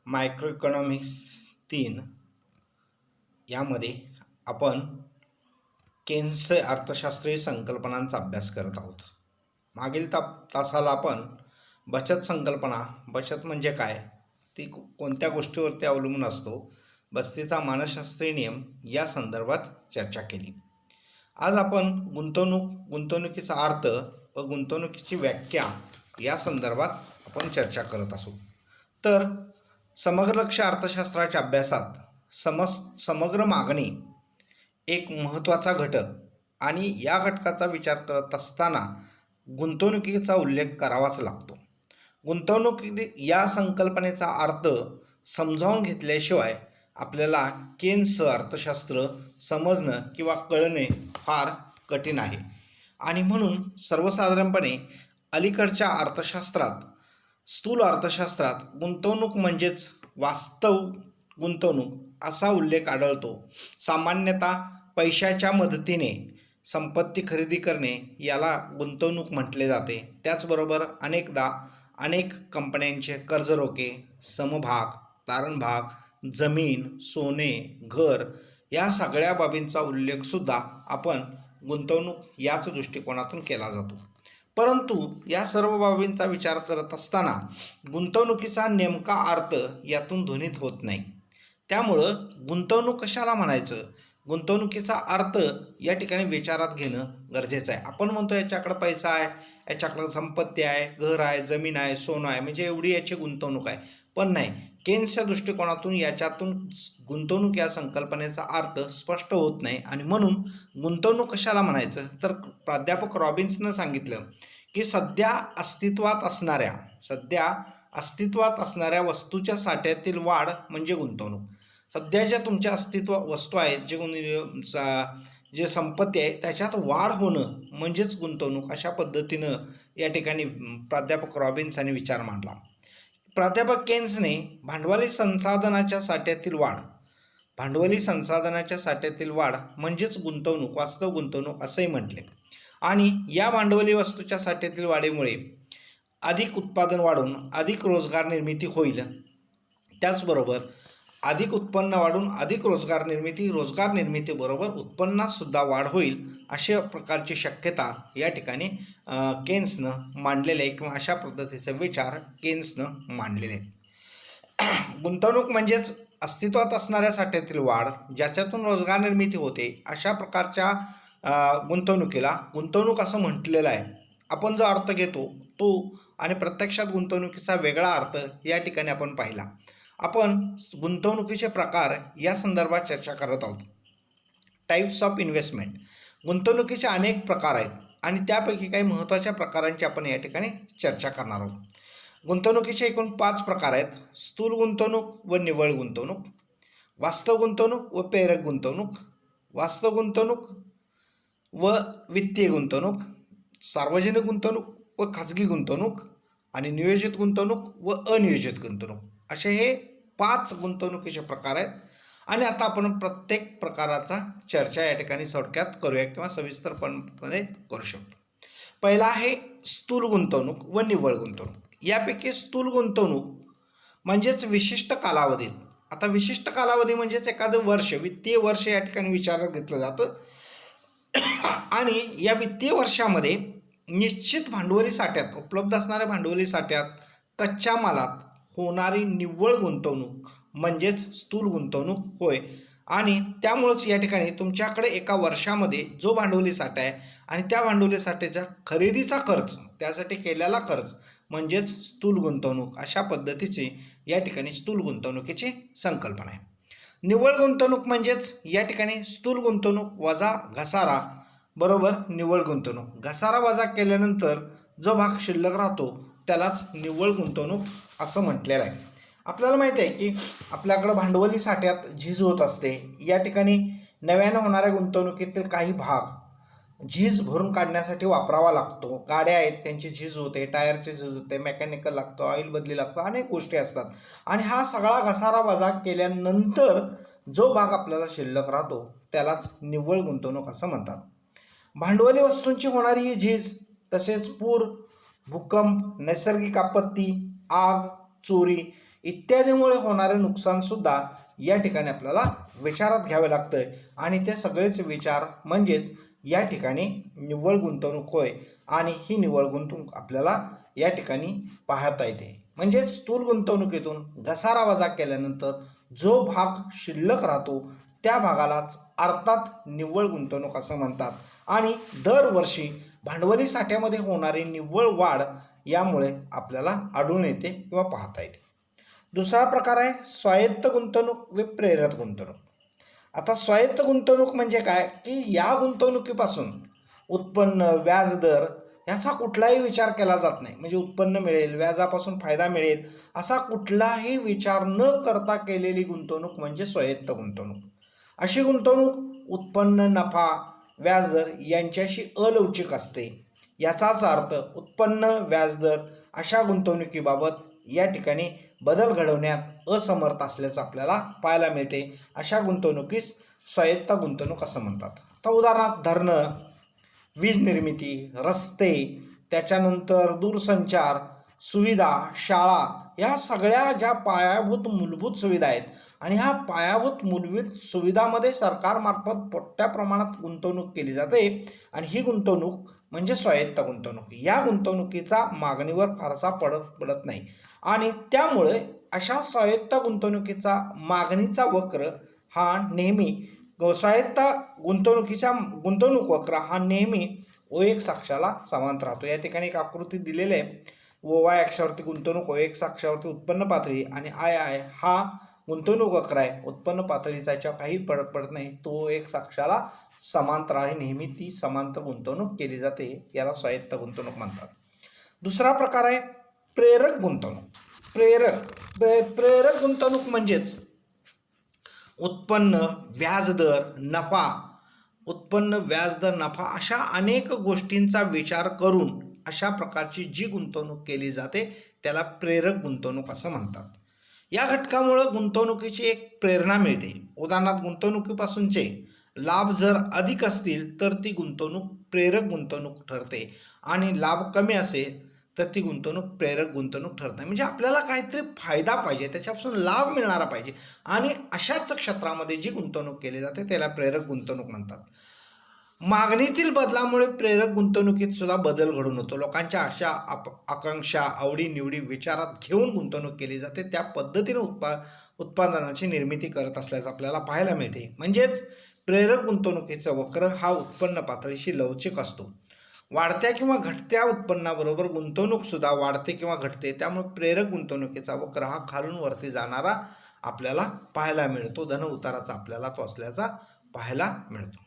Micro economics 3 यामध्ये आपण Keynes अर्थशास्त्रीय संकल्पनांचा अभ्यास करत आहोत. मागील तासाला आपण बचत संकल्पना, बचत म्हणजे काय, ती कोणत्या गोष्टीवरती अवलंबून असतो, बचतीचा मानसशास्त्रीय नियम या संदर्भात चर्चा केली. आज आपण गुंतवणुकीचा अर्थ व गुंतवणुकीची व्याख्या या संदर्भात आपण चर्चा करत असू. तर समग्र लक्ष अर्थशास्त्राच्या अभ्यासात समग्र मागणी एक महत्त्वाचा घटक आणि या घटकाचा विचार करत असताना गुंतवणुकीचा उल्लेख करावाच लागतो. गुंतवणूक या संकल्पनेचा अर्थ समजावून घेतल्याशिवाय आपल्याला केन्स अर्थशास्त्र समजणं किंवा कळणे फार कठीण आहे. आणि म्हणून सर्वसाधारणपणे अलीकडच्या अर्थशास्त्रात, स्थूल अर्थशास्त्रात गुंतवणूक म्हणजेच वास्तव गुंतवणूक असा उल्लेख आढळतो. सामान्यतः पैशाच्या मदतीने संपत्ती खरेदी करणे याला गुंतवणूक म्हटले जाते. त्याचबरोबर अनेकदा अनेक कंपन्यांचे कर्जरोखे, समभाग, तारणभाग, जमीन, सोने, घर या सगळ्या बाबींचा उल्लेखसुद्धा आपण गुंतवणूक याच दृष्टिकोनातून केला जातो. परंतु या सर्व बाबींचा विचार करत असताना गुंतवणुकीचा नेमका अर्थ यातून ध्वनित होत नाही. त्यामुळं गुंतवणूक कशाला म्हणायचं, गुंतवणुकीचा अर्थ या ठिकाणी विचारात घेणं गरजेचं आहे. आपण म्हणतो याच्याकडं पैसा आहे, याच्याकडं संपत्ती आहे, घर आहे, जमीन आहे, सोनं आहे, म्हणजे एवढी याची गुंतवणूक आहे. पण नाही, केन्सच्या दृष्टिकोनातून याच्यातून गुंतवणूक या संकल्पनेचा अर्थ स्पष्ट होत नाही. आणि म्हणून गुंतवणूक कशाला म्हणायचं, तर प्राध्यापक रॉबिन्सनं सांगितलं की सध्या अस्तित्वात असणाऱ्या वस्तूच्या साठ्यातील वाढ म्हणजे गुंतवणूक. सध्याच्या तुमच्या वस्तू आहेत, जे संपत्ती आहे त्याच्यात वाढ होणं म्हणजेच गुंतवणूक. अशा पद्धतीनं या ठिकाणी प्राध्यापक रॉबिन्स विचार मांडला. प्राध्यापक केन्सने भांडवली संसाधनाच्या साठ्यातील वाढ म्हणजेच गुंतवणूक, वास्तव गुंतवणूक असंही म्हटले. आणि या भांडवली वस्तूच्या साठ्यातील वाढीमुळे अधिक उत्पादन वाढून अधिक रोजगार निर्मिती होईल. त्याचबरोबर अधिक उत्पन्न वाढून अधिक रोजगार निर्मितीबरोबर उत्पन्नात सुद्धा वाढ होईल, अशा प्रकारची शक्यता या ठिकाणी केन्सनं मांडलेले आहे किंवा अशा पद्धतीचे विचार केन्सनं मांडलेले आहेत. गुंतवणूक म्हणजेच अस्तित्वात असणाऱ्या साठ्यातील वाढ, ज्याच्यातून रोजगार निर्मिती होते, अशा प्रकारच्या गुंतवणुकीला गुंतवणूक असं म्हटलेलं आहे. आपण जो अर्थ घेतो तो आणि प्रत्यक्षात गुंतवणुकीचा वेगळा अर्थ या ठिकाणी आपण पाहिला. आपण गुंतवणुकीचे प्रकार या संदर्भात चर्चा करत आहोत. Types of investment. गुंतवणुकीचे अनेक प्रकार आहेत आणि त्यापैकी काही महत्त्वाच्या प्रकारांची आपण या ठिकाणी चर्चा करणार आहोत. गुंतवणुकीचे एकूण 5 प्रकार आहेत: स्थूल गुंतवणूक व निव्वळ गुंतवणूक, वास्तव गुंतवणूक व प्रेरक गुंतवणूक, वास्तव गुंतवणूक व वित्तीय गुंतवणूक, सार्वजनिक गुंतवणूक व खाजगी गुंतवणूक आणि नियोजित गुंतवणूक व अनियोजित गुंतवणूक, असे हे 5 गुंतवणुकीचे प्रकार आहेत. आणि आता आपण प्रत्येक प्रकाराचा चर्चा या ठिकाणी थोडक्यात करूया किंवा सविस्तरपणे करू शकतो. पहिला आहे स्थूल गुंतवणूक व निव्वळ गुंतवणूक. यापैकी स्थूल गुंतवणूक म्हणजेच विशिष्ट कालावधीत, आता विशिष्ट कालावधी म्हणजेच एखादं वर्ष, वित्तीय वर्ष या ठिकाणी विचारात घेतलं जातं. आणि या वित्तीय वर्षामध्ये निश्चित भांडवली साठ्यात, उपलब्ध असणाऱ्या भांडवली साठ्यात, कच्च्या मालात होणारी निव्वळ गुंतवणूक म्हणजेच स्थूल गुंतवणूक होय. आणि त्यामुळंच या ठिकाणी तुमच्याकडे एका वर्षामध्ये जो भांडवली साठा आहे आणि त्या भांडवली साठ्याचा खरेदीचा खर्च, त्यासाठी केलेला खर्च म्हणजेच स्थूल गुंतवणूक, अशा पद्धतीची या ठिकाणी स्थूल गुंतवणुकीची संकल्पना आहे. निव्वळ गुंतवणूक म्हणजेच या ठिकाणी स्थूल गुंतवणूक वजा घसारा बरोबर निव्वळ गुंतवणूक. घसारा वजा केल्यानंतर जो भाग शिल्लक राहतो त्यालाच निव्वळ गुंतवणूक असं म्हटलेलं आहे. आपल्याला माहिती आहे की आपल्याकडं भांडवली साठ्यात झीज होत असते. या ठिकाणी नव्यानं होणाऱ्या गुंतवणुकीतील काही भाग झीज भरून काढण्यासाठी वापरावा लागतो. गाड्या आहेत त्यांची झीज होते, टायरची झीज होते, मेकॅनिकल लागतो, ऑइल बदली लागतो, अनेक गोष्टी असतात. आणि हा सगळा घसारा वजा केल्यानंतर जो भाग आपल्याला शिल्लक राहतो त्यालाच निव्वळ गुंतवणूक असं म्हणतात. भांडवली वस्तूंची होणारी ही झीज, तसेच पूर, भूकंप, नैसर्गिक आपत्ती, आग, चोरी इत्यादीमुळे होणारे नुकसानसुद्धा या ठिकाणी आपल्याला विचारात घ्यावे लागतं आणि ते सगळेच विचार म्हणजेच या ठिकाणी निव्वळ गुंतवणूक होय. आणि ही निव्वळ गुंतवणूक आपल्याला या ठिकाणी पाहता येते. म्हणजेच स्थूल गुंतवणुकीतून घसारा वजा केल्यानंतर जो भाग शिल्लक राहतो त्या भागालाच अर्थात निव्वळ गुंतवणूक असं म्हणतात. आणि दरवर्षी भांडवली साठ्यामध्ये होणारी निव्वळ वाढ यामुळे आपल्याला आढळून येते किंवा पाहता येते. दुसरा प्रकार आहे स्वायत्त गुंतवणूक व प्रेरक गुंतवणूक. आता स्वायत्त गुंतवणूक म्हणजे काय की या गुंतवणुकीपासून उत्पन्न, व्याजदर याचा कुठलाही विचार केला जात नाही. म्हणजे उत्पन्न मिळेल, व्याजापासून फायदा मिळेल असा कुठलाही विचार न करता केलेली गुंतवणूक म्हणजे स्वायत्त गुंतवणूक. अशी गुंतवणूक उत्पन्न, नफा, व्याजदर यांच्याशी अलवचिक असते. याचाच अर्थ उत्पन्न, व्याजदर अशा गुंतवणुकीबाबत या ठिकाणी बदल घडवण्यात असमर्थ असल्याचं आपल्याला पाहायला मिळते. अशा गुंतवणुकीस स्वायत्त गुंतवणूक असं म्हणतात. आता उदाहरणार्थ धरणं, वीज निर्मिती, रस्ते, त्याच्यानंतर दूरसंचार सुविधा, शाळा या सगळ्या ज्या पायाभूत मूलभूत सुविधा आहेत आणि ह्या पायाभूत मूलभूत सुविधामध्ये सरकारमार्फत मोठ्या प्रमाणात गुंतवणूक केली जाते आणि ही गुंतवणूक म्हणजे स्वायत्त गुंतवणूक. या गुंतवणुकीचा मागणीवर फारसा पडत नाही आणि त्यामुळे अशा स्वायत्त गुंतवणुकीचा मागणीचा वक्र हा नेहमी स्वायत्त गुंतवणूक वक्र हा नेहमी O1 अक्षाला समांतर राहतो. या ठिकाणी एक आकृती दिलेली आहे. OY अक्षावरती गुंतवणूक, OX अक्षावरती उत्पन्न पातळी आणि II हा गुंतवणूक वक्र आहे. उत्पन्न पातळीचा याच्यावर काही पडत नाही. तो OX अक्षाला समांतर आहे. नेहमी ती समांतर गुंतवणूक केली जाते. याला स्वायत्त गुंतवणूक म्हणतात. दुसरा प्रकार आहे प्रेरक गुंतवणूक. प्रेरक गुंतवणूक म्हणजेच उत्पन्न, व्याजदर, नफा, उत्पन्न, व्याजदर, नफा अशा अनेक गोष्टींचा विचार करून अशा प्रकारची जी गुंतवणूक केली जाते त्याला प्रेरक गुंतवणूक असं म्हणतात. या घटकामुळं गुंतवणुकीची एक प्रेरणा मिळते. उदाहरणार्थ गुंतवणुकीपासूनचे लाभ जर अधिक असतील तर ती गुंतवणूक प्रेरक गुंतवणूक ठरते आणि लाभ कमी असेल तर ती गुंतवणूक प्रेरक गुंतवणूक ठरत नाही. म्हणजे आपल्याला काहीतरी फायदा पाहिजे, त्याच्यापासून लाभ मिळणारा पाहिजे आणि अशाच क्षेत्रामध्ये जी गुंतवणूक केली जाते त्याला प्रेरक गुंतवणूक म्हणतात. मागणीतील बदलामुळे प्रेरक गुंतवणुकीत सुद्धा बदल घडून होतो. लोकांच्या आशा, आकांक्षा, आवडीनिवडी विचारात घेऊन गुंतवणूक केली जाते. त्या पद्धतीने उत्पादनाची निर्मिती करत असल्याचं आपल्याला पाहायला मिळते. म्हणजेच प्रेरक गुंतवणुकीचा वक्र हा उत्पन्न पातळीशी लवचिक असतो. वाढत्या किंवा घटत्या उत्पन्नाबरोबर गुंतवणूक सुद्धा वाढते किंवा घटते. त्यामुळे प्रेरक गुंतवणुकीचा वक्र हा खालून वरती जाणारा आपल्याला पाहायला मिळतो. धन उताराचा आपल्याला तो असल्याचा पाहायला मिळतो.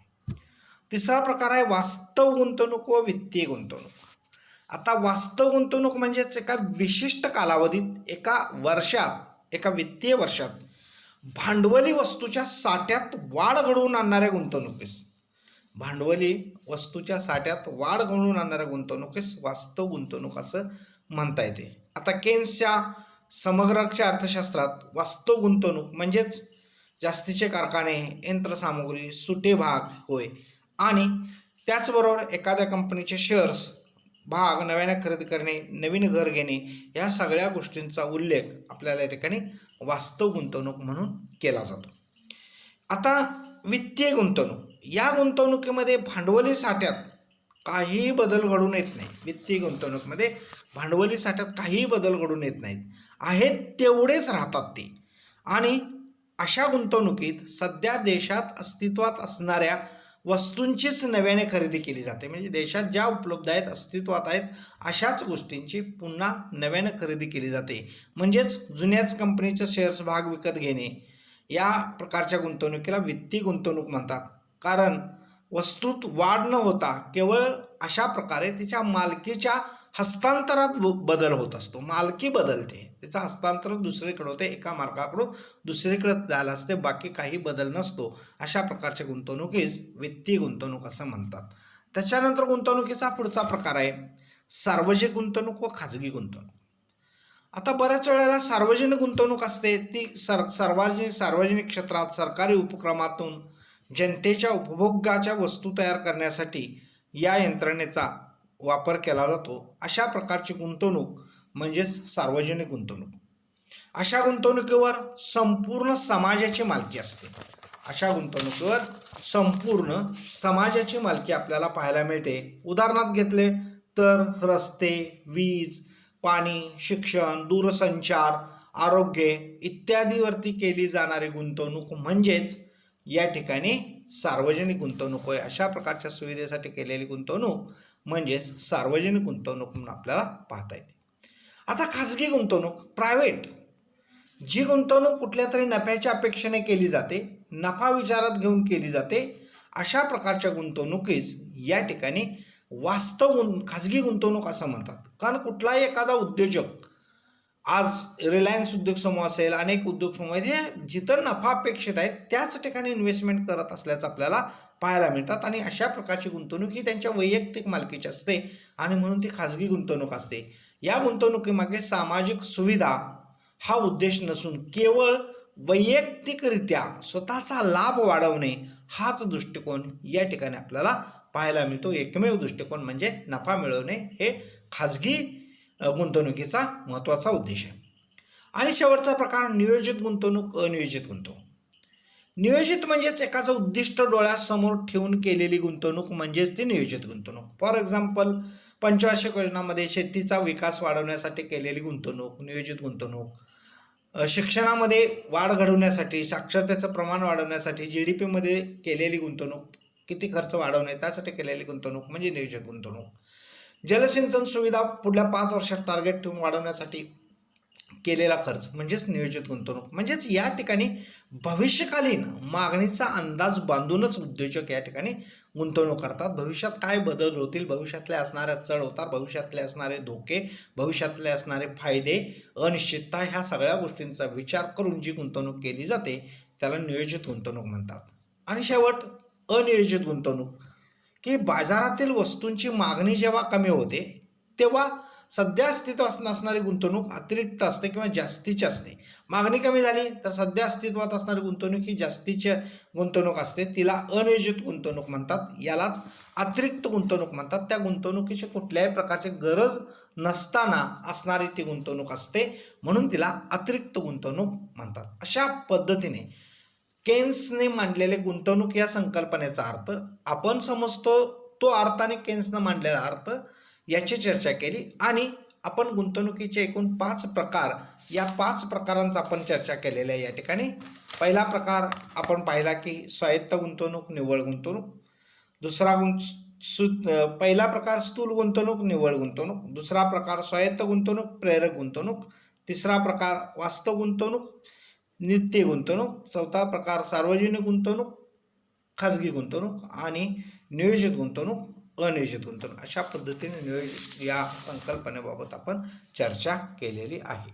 तिसरा प्रकार आहे वास्तव गुंतवणूक व वित्तीय गुंतवणूक. आता वास्तव गुंतवणूक म्हणजेच एका विशिष्ट कालावधीत, एका वर्षात, एका वित्तीय वर्षात भांडवली वस्तूच्या साठ्यात वाढ घडवून आणणाऱ्या गुंतवणुकीस, भांडवली वस्तूच्या साठ्यात वाढ घडवून आणणाऱ्या गुंतवणुकीस वास्तव गुंतवणूक असं म्हणता येते. आता केन्सच्या समग्रच्या अर्थशास्त्रात वास्तव गुंतवणूक म्हणजेच जास्तीचे कारखाने, यंत्रसामुग्री, सुटे भाग होय आणि त्याचबरोबर एखाद्या कंपनीचे शेअर्स, भाग नव्याने खरेदी करणे, नवीन घर घेणे या सगळ्या गोष्टींचा उल्लेख आपल्याला या ठिकाणी वास्तव गुंतवणूक म्हणून केला जातो. आता वित्तीय गुंतवणूक, या गुंतवणुकीमध्ये भांडवली साठ्यात काहीही बदल घडून येत नाही. वित्तीय गुंतवणुकीमध्ये भांडवली साठ्यात काहीही बदल घडून येत नाहीत, आहेत तेवढेच राहतात ते. आणि अशा गुंतवणुकीत सध्या देशात अस्तित्वात असणाऱ्या वस्तूंचीच नव्याने खरेदी केली जाते. म्हणजे देशात ज्या उपलब्ध आहेत, अस्तित्वात आहेत अशाच गोष्टींची पुन्हा नव्याने खरेदी केली जाते. म्हणजेच जुन्याच कंपनीचं शेअर्स, भाग विकत घेणे या प्रकारच्या गुंतवणुकीला वित्तीय गुंतवणूक म्हणतात. कारण वस्तूत वाढ न होता केवळ अशा प्रकारे तिच्या मालकीच्या हस्तांतरात बदल होत असतो. मालकी बदलते, त्याचं हस्तांतरण दुसरीकडे होते, एका मालकाकडून दुसरीकडे जायला असते, बाकी काही बदल नसतो. अशा प्रकारच्या गुंतवणुकीस वित्तीय गुंतवणूक असं म्हणतात. त्याच्यानंतर गुंतवणुकीचा पुढचा प्रकार आहे सार्वजनिक गुंतवणूक व खाजगी गुंतवणूक. आता बऱ्याच वेळेला सार्वजनिक गुंतवणूक असते ती सार्वजनिक क्षेत्रात सरकारी उपक्रमातून जनतेच्या उपभोगाच्या वस्तू तयार करण्यासाठी या यंत्रणेचा वापर केला जातो. अशा प्रकारची गुंतवणूक म्हणजेच सार्वजनिक गुंतवणूक. अशा गुंतवणुकीवर संपूर्ण समाजाची मालकी असते. अशा गुंतवणुकीवर संपूर्ण समाजाची मालकी आपल्याला पाहायला मिळते. उदाहरणार्थ घेतले तर रस्ते, वीज, पाणी, शिक्षण, दूरसंचार, आरोग्य इत्यादीवरती केली जाणारी गुंतवणूक म्हणजेच या ठिकाणी सार्वजनिक गुंतवणूक होय. अशा प्रकारच्या सुविधेसाठी केलेली गुंतवणूक म्हणजेच सार्वजनिक गुंतवणूक म्हणून आपल्याला पाहता येते. आता खाजगी गुंतवणूक, प्रायव्हेट, जी गुंतवणूक कुठल्या तरी नफ्याच्या अपेक्षेने केली जाते, नफा विचारात घेऊन केली जाते, अशा प्रकारच्या गुंतवणुकीस या ठिकाणी खाजगी गुंतवणूक असं म्हणतात. कारण कुठलाही एखादा उद्योजक, आज रिलायन्स उद्योग समूह असेल, अनेक उद्योग समूह आहेत, हे जिथं नफा अपेक्षित आहे त्याच ठिकाणी इन्व्हेस्टमेंट करत असल्याचं आपल्याला पाहायला मिळतात. आणि अशा प्रकारची गुंतवणूक ही त्यांच्या वैयक्तिक मालकीची असते आणि म्हणून ती खाजगी गुंतवणूक असते. या गुंतवणुकीमागे सामाजिक सुविधा हा उद्देश नसून केवळ वैयक्तिकरित्या स्वतःचा लाभ वाढवणे हाच दृष्टिकोन या ठिकाणी आपल्याला पाहायला मिळतो. एकमेव दृष्टिकोन म्हणजे नफा मिळवणे हे खाजगी गुंतवणुकीचा महत्त्वाचा उद्देश आहे. आणि शेवटचा प्रकार नियोजित गुंतवणूक, अनियोजित गुंतवणूक. नियोजित म्हणजेच एखादं उद्दिष्ट डोळ्यासमोर ठेवून केलेली गुंतवणूक म्हणजेच ती नियोजित गुंतवणूक. फॉर एक्झाम्पल, पंचवार्षिक योजनामध्ये शेतीचा विकास वाढवण्यासाठी केलेली गुंतवणूक नियोजित गुंतवणूक. शिक्षणामध्ये वाढ घडवण्यासाठी, साक्षरतेचं प्रमाण वाढवण्यासाठी, GDP मध्ये केलेली गुंतवणूक, किती खर्च वाढवणे त्यासाठी केलेली गुंतवणूक म्हणजे नियोजित गुंतवणूक. जलसिंचन सुविधा पुढल्या 5 वर्षात टार्गेट ठेवून वाढवण्यासाठी केलेला खर्च म्हणजेच नियोजित गुंतवणूक. म्हणजेच या ठिकाणी भविष्यकालीन मागणीचा अंदाज बांधूनच उद्योजक या ठिकाणी गुंतवणूक करतात. भविष्यात काय बदल होतील, भविष्यातले असणाऱ्या चढ उतार, भविष्यातले असणारे धोके, भविष्यातले असणारे फायदे, अनिश्चितता, ह्या सगळ्या गोष्टींचा विचार करून जी गुंतवणूक केली जाते त्याला नियोजित गुंतवणूक म्हणतात. आणि शेवट अनियोजित गुंतवणूक, की बाजारातील वस्तूंची मागणी जेव्हा कमी होते तेव्हा सध्या अस्तित्वात नसणारी गुंतवणूक अतिरिक्त असते किंवा जास्तीची असते. मागणी कमी झाली तर सध्या अस्तित्वात असणारी गुंतवणूक ही जास्तीची गुंतवणूक असते, तिला अनियोजित गुंतवणूक म्हणतात. यालाच अतिरिक्त गुंतवणूक म्हणतात. त्या गुंतवणुकीची कुठल्याही प्रकारची गरज नसताना असणारी ती गुंतवणूक असते, म्हणून तिला अतिरिक्त गुंतवणूक म्हणतात. अशा पद्धतीने केन्सने मांडलेले गुंतवणूक या संकल्पनेचा अर्थ आपण समजतो, तो अर्थाने केन्सनं मांडलेला अर्थ याची चर्चा केली. आणि आपण गुंतवणुकीचे एकूण 5 प्रकार, या 5 प्रकारांचा आपण चर्चा केलेल्या आहे या ठिकाणी. पहिला प्रकार आपण पाहिला की स्वायत्त गुंतवणूक, निव्वळ गुंतवणूक. पहिला प्रकार स्थूल गुंतवणूक, निव्वळ गुंतवणूक. दुसरा प्रकार स्वायत्त गुंतवणूक, प्रेरक गुंतवणूक. तिसरा प्रकार वास्तव गुंतवणूक, नित्य गुंतवणूक. चौथा प्रकार सार्वजनिक गुंतवणूक, खाजगी गुंतवणूक. आणि नियोजित गुंतवणूक, अनियोजित गुंतवणूक. अशा पद्धतीने या संकल्पनेबाबत आपण चर्चा केलेली आहे.